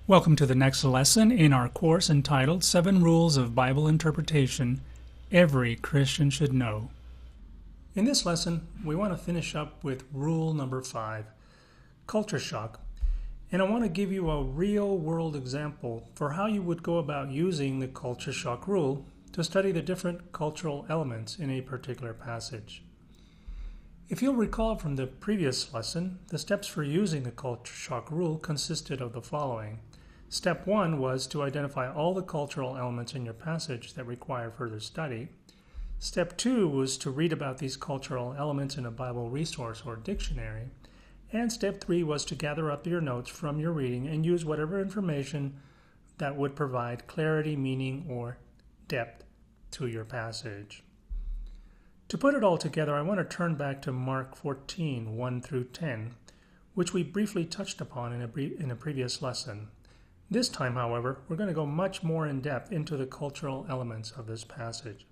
Welcome to the next lesson in our course entitled 7 Rules of Bible Interpretation Every Christian Should Know. In this lesson, we want to finish up with rule number 5, culture shock. And I want to give you a real-world example for how you would go about using the culture shock rule to study the different cultural elements in a particular passage. If you'll recall from the previous lesson, the steps for using the culture shock rule consisted of the following. Step 1 was to identify all the cultural elements in your passage that require further study. Step 2 was to read about these cultural elements in a Bible resource or dictionary. And step 3 was to gather up your notes from your reading and use whatever information that would provide clarity, meaning, or depth to your passage. To put it all together, I want to turn back to Mark 14, 1 through 10, which we briefly touched upon in a previous lesson. This time, however, we're going to go much more in depth into the cultural elements of this passage.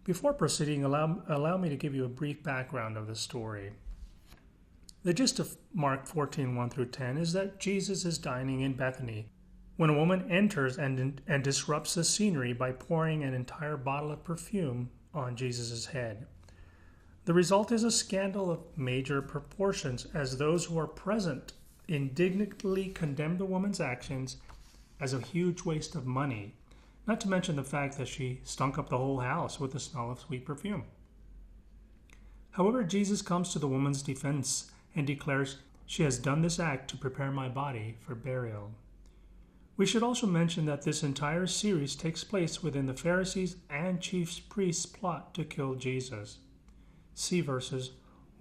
Before proceeding, allow me to give you a brief background of the story. The gist of Mark 14, 1 through 10 is that Jesus is dining in Bethany when a woman enters and disrupts the scenery by pouring an entire bottle of perfume on Jesus' head. The result is a scandal of major proportions, as those who are present indignantly condemn the woman's actions as a huge waste of money, not to mention the fact that she stunk up the whole house with the smell of sweet perfume. However, Jesus comes to the woman's defense and declares she has done this act to prepare my body for burial. We should also mention that this entire series takes place within the Pharisees' and chief priests' plot to kill Jesus. See verses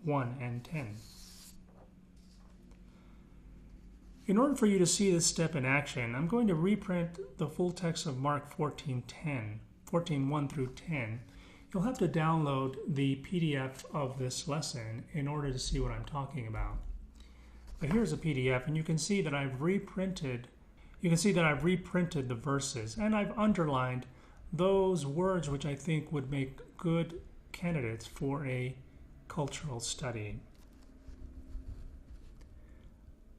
1 and 10. In order for you to see this step in action, I'm going to reprint the full text of Mark 14, 1 through 10. You'll have to download the PDF of this lesson in order to see what I'm talking about. But here's a PDF, and you can see that I've reprinted the verses, and I've underlined those words which I think would make good candidates for a cultural study.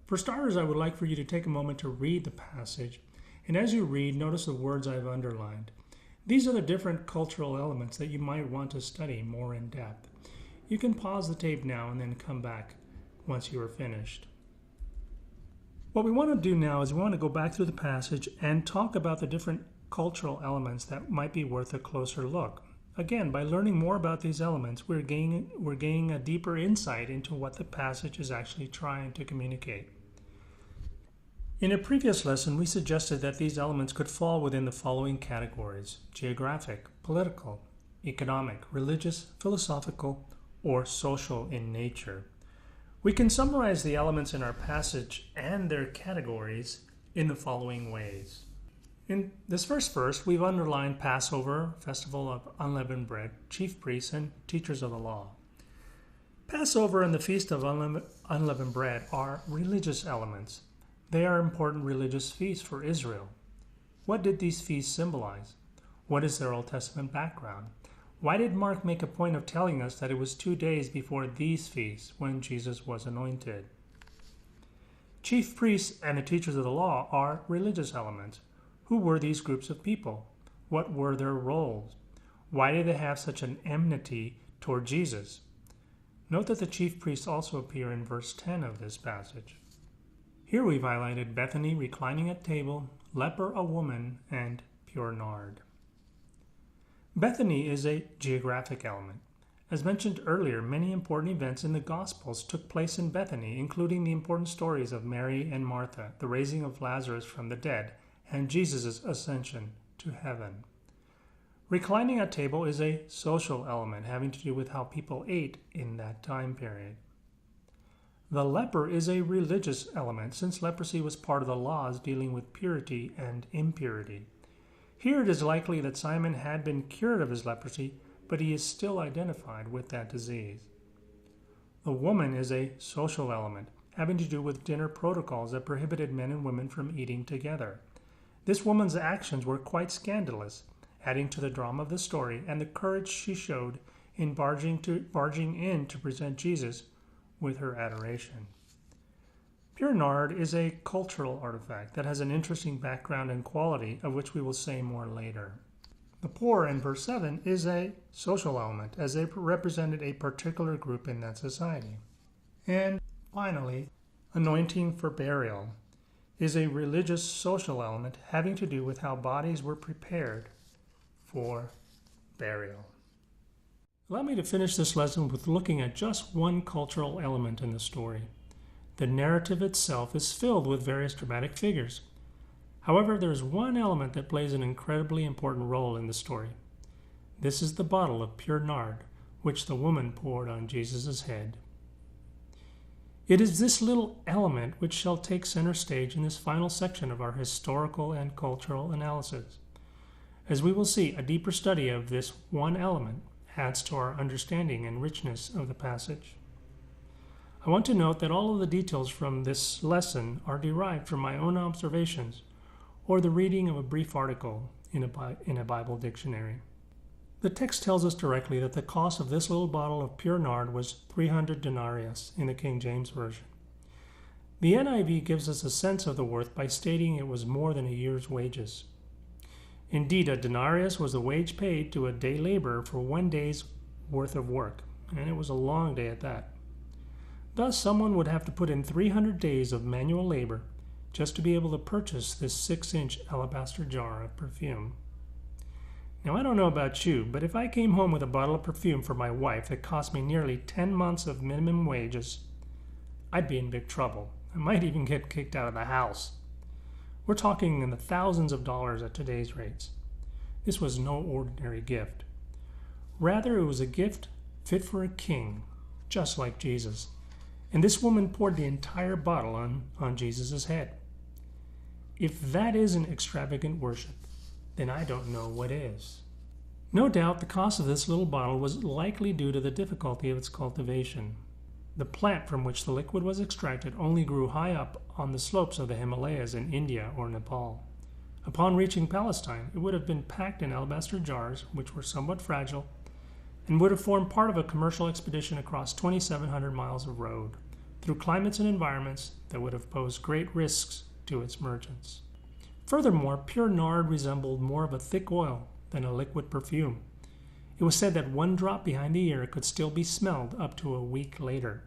For starters, I would like for you to take a moment to read the passage, and as you read, notice the words I've underlined. These are the different cultural elements that you might want to study more in depth. You can pause the tape now and then come back once you are finished. What we want to do now is we want to go back through the passage and talk about the different cultural elements that might be worth a closer look. Again, by learning more about these elements, we're gaining a deeper insight into what the passage is actually trying to communicate. In a previous lesson, we suggested that these elements could fall within the following categories: geographic, political, economic, religious, philosophical, or social in nature. We can summarize the elements in our passage and their categories in the following ways. In this first verse, we've underlined Passover, festival of unleavened bread, chief priests, and teachers of the law. Passover and the Feast of Unleavened Bread are religious elements. They are important religious feasts for Israel. What did these feasts symbolize? What is their Old Testament background? Why did Mark make a point of telling us that it was 2 days before these feasts when Jesus was anointed? Chief priests and the teachers of the law are religious elements. Who were these groups of people? What were their roles? Why did they have such an enmity toward Jesus? Note that the chief priests also appear in verse 10 of this passage. Here we've highlighted Bethany reclining at table, leper a woman, and pure nard. Bethany is a geographic element. As mentioned earlier, many important events in the Gospels took place in Bethany, including the important stories of Mary and Martha, the raising of Lazarus from the dead, and Jesus' ascension to heaven. Reclining at table is a social element having to do with how people ate in that time period. The leper is a religious element, since leprosy was part of the laws dealing with purity and impurity. Here it is likely that Simon had been cured of his leprosy, but he is still identified with that disease. The woman is a social element, having to do with dinner protocols that prohibited men and women from eating together. This woman's actions were quite scandalous, adding to the drama of the story and the courage she showed in barging in to present Jesus with her adoration. Pure nard is a cultural artifact that has an interesting background and quality, of which we will say more later. The poor in verse 7 is a social element, as they represented a particular group in that society. And finally, anointing for burial is a religious social element having to do with how bodies were prepared for burial. Allow me to finish this lesson with looking at just one cultural element in the story. The narrative itself is filled with various dramatic figures. However, there is one element that plays an incredibly important role in the story. This is the bottle of pure nard, which the woman poured on Jesus' head. It is this little element which shall take center stage in this final section of our historical and cultural analysis. As we will see, a deeper study of this one element adds to our understanding and richness of the passage. I want to note that all of the details from this lesson are derived from my own observations or the reading of a brief article in a Bible dictionary. The text tells us directly that the cost of this little bottle of pure nard was 300 denarii in the King James Version. The NIV gives us a sense of the worth by stating it was more than a year's wages. Indeed, a denarius was the wage paid to a day laborer for 1 day's worth of work, and it was a long day at that. Thus, someone would have to put in 300 days of manual labor just to be able to purchase this 6-inch alabaster jar of perfume. Now, I don't know about you, but if I came home with a bottle of perfume for my wife that cost me nearly 10 months of minimum wages, I'd be in big trouble. I might even get kicked out of the house. We're talking in the thousands of dollars at today's rates. This was no ordinary gift. Rather, it was a gift fit for a king, just like Jesus. And this woman poured the entire bottle on Jesus' head. If that isn't extravagant worship, then I don't know what is. No doubt the cost of this little bottle was likely due to the difficulty of its cultivation. The plant from which the liquid was extracted only grew high up on the slopes of the Himalayas in India or Nepal. Upon reaching Palestine, it would have been packed in alabaster jars, which were somewhat fragile, and would have formed part of a commercial expedition across 2,700 miles of road, through climates and environments that would have posed great risks to its merchants. Furthermore, pure nard resembled more of a thick oil than a liquid perfume. It was said that 1 drop behind the ear could still be smelled up to a week later.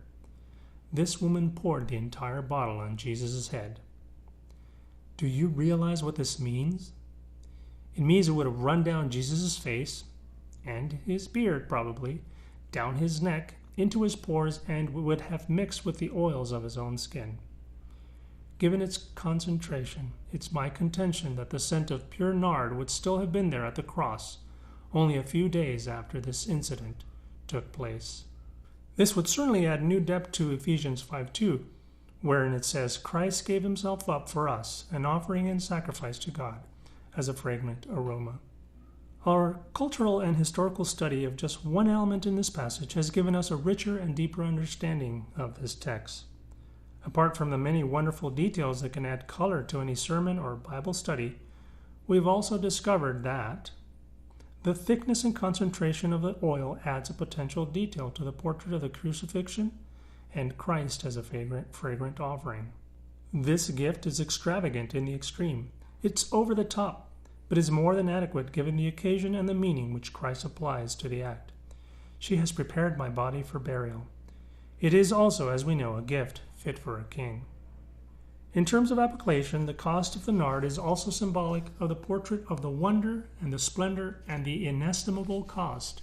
This woman poured the entire bottle on Jesus' head. Do you realize what this means? It means it would have run down Jesus' face, and his beard probably, down his neck, into his pores, and would have mixed with the oils of his own skin. Given its concentration, it's my contention that the scent of pure nard would still have been there at the cross, only a few days after this incident took place. This would certainly add new depth to Ephesians 5:2, wherein it says, Christ gave himself up for us, an offering and sacrifice to God, as a fragrant aroma. Our cultural and historical study of just one element in this passage has given us a richer and deeper understanding of this text. Apart from the many wonderful details that can add color to any sermon or Bible study, we've also discovered that the thickness and concentration of the oil adds a potential detail to the portrait of the crucifixion and Christ as a fragrant offering. This gift is extravagant in the extreme. It's over the top, but is more than adequate given the occasion and the meaning which Christ applies to the act. She has prepared my body for burial. It is also, as we know, a gift fit for a king. In terms of application, the cost of the nard is also symbolic of the portrait of the wonder and the splendor and the inestimable cost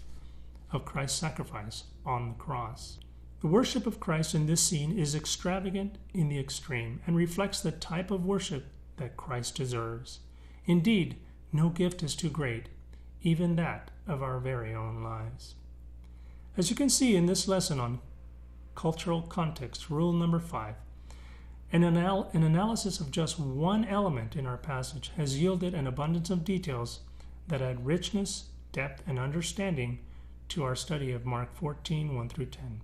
of Christ's sacrifice on the cross. The worship of Christ in this scene is extravagant in the extreme and reflects the type of worship that Christ deserves. Indeed, no gift is too great, even that of our very own lives. As you can see in this lesson on cultural context, rule number 5, an analysis of just one element in our passage has yielded an abundance of details that add richness, depth, and understanding to our study of Mark 14, 1 through 10.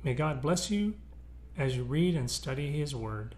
May God bless you as you read and study His Word.